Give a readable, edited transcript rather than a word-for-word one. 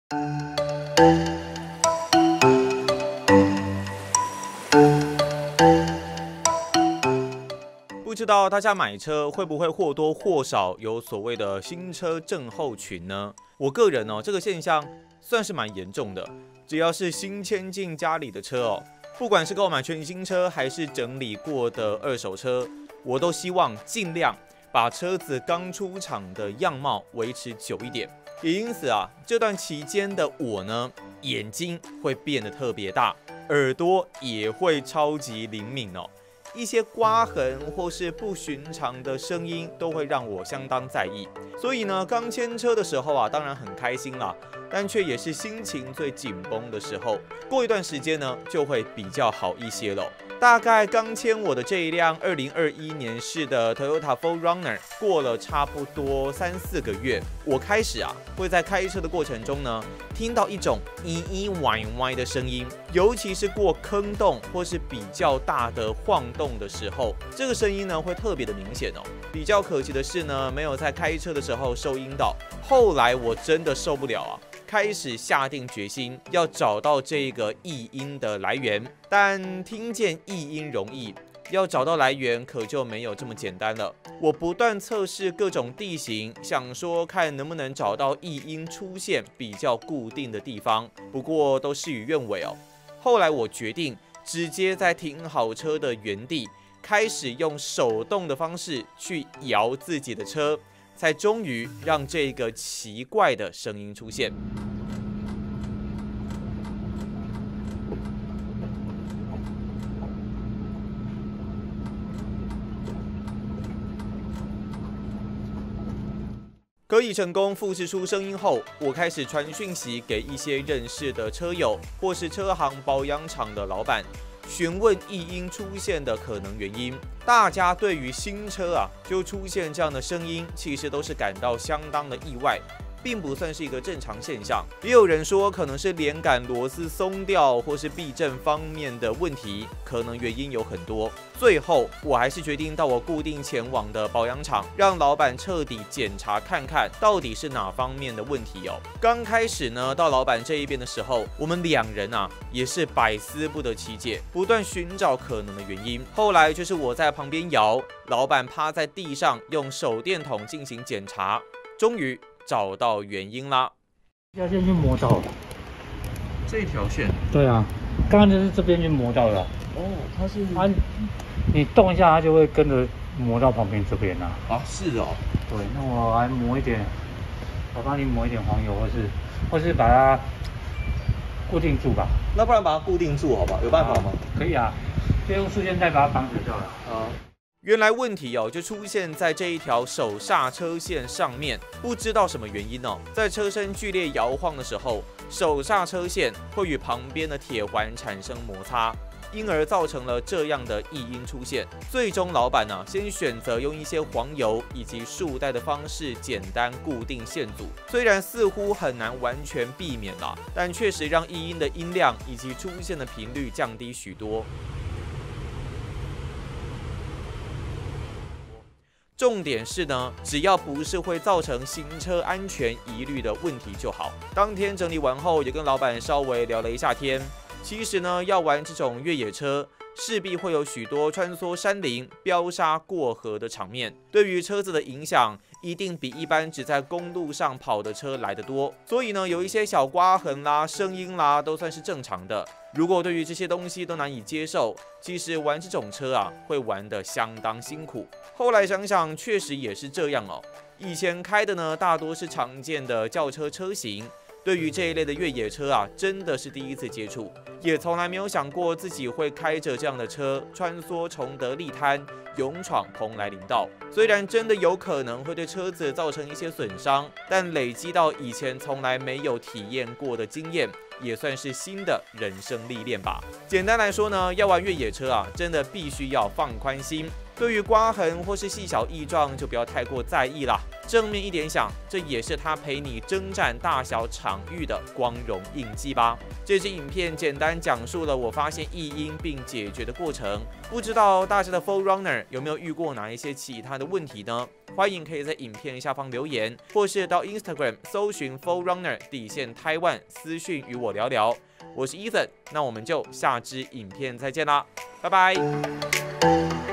不知道大家买车会不会或多或少有所谓的新车症候群呢？我个人这个现象算是蛮严重的。只要是新迁进家里的车不管是购买全新车还是整理过的二手车，我都希望尽量把车子刚出厂的样貌维持久一点。也因此这段期间的我呢，眼睛会变得特别大，耳朵也会超级灵敏一些刮痕或是不寻常的声音都会让我相当在意。所以呢，刚签车的时候当然很开心啦，但却也是心情最紧绷的时候。过一段时间呢，就会比较好一些了。大概刚签我的这一辆2021年式的 Toyota 4Runner， 过了差不多3-4个月，我开始会在开车的过程中呢，听到一种咿咿歪歪的声音，尤其是过坑洞或是比较大的晃动的时候，这个声音呢会特别的明显比较可惜的是呢，没有在开车的时候收音到。后来我真的受不了开始下定决心要找到这个异音的来源，但听见异音容易，要找到来源可就没有这么简单了。我不断测试各种地形，想说看能不能找到异音出现比较固定的地方，不过都事与愿违后来我决定直接在停好车的原地，开始用手动的方式去摇自己的车，才终于让这个奇怪的声音出现。可以成功复制出声音后，我开始传讯息给一些认识的车友或是车行保养厂的老板，询问异音出现的可能原因。大家对于新车就出现这样的声音，其实都是感到相当的意外，并不算是一个正常现象。也有人说可能是连杆螺丝松掉，或是避震方面的问题，可能原因有很多。最后我还是决定到我固定前往的保养厂，让老板彻底检查看看到底是哪方面的问题刚开始呢，到老板这一边的时候，我们两人也是百思不得其解，不断寻找可能的原因。后来就是我在旁边摇，老板趴在地上用手电筒进行检查，终于找到原因啦。这条线去磨到了，这条线？对啊，刚刚就是这边去磨到了。它是你动一下，它就会跟着磨到旁边这边是对，那我还磨一点，我帮你磨一点黄油，或是把它固定住吧。那不然把它固定住好不好？有办法吗？可以就用束线带把它绑死就好了。原来问题就出现在这一条手刹车线上面，不知道什么原因在车身剧烈摇晃的时候，手刹车线会与旁边的铁环产生摩擦，因而造成了这样的异音出现。最终老板先选择用一些黄油以及束带的方式简单固定线组，虽然似乎很难完全避免但确实让异音的音量以及出现的频率降低许多。重点是呢，只要不是会造成行车安全疑虑的问题就好。当天整理完后，也跟老板稍微聊了一下天。其实呢，要玩这种越野车，势必会有许多穿梭山林、飙沙过河的场面，对于车子的影响一定比一般只在公路上跑的车来得多。所以呢，有一些小刮痕啦、声音啦，都算是正常的。如果对于这些东西都难以接受，其实玩这种车会玩得相当辛苦。后来想想，确实也是这样以前开的呢，大多是常见的轿车车型。对于这一类的越野车真的是第一次接触，也从来没有想过自己会开着这样的车穿梭崇德利滩，勇闯蓬莱林道。虽然真的有可能会对车子造成一些损伤，但累积到以前从来没有体验过的经验，也算是新的人生历练吧。简单来说呢，要玩越野车真的必须要放宽心。对于刮痕或是细小异状就不要太过在意啦，正面一点想，这也是他陪你征战大小场域的光荣印记吧。这支影片简单讲述了我发现异音并解决的过程，不知道大家的 Forerunner 有没有遇过哪一些其他的问题呢？欢迎可以在影片下方留言，或是到 Instagram 搜寻 Forerunner_Taiwan 私讯与我聊聊。我是 Ethan，那我们就下支影片再见啦，拜拜。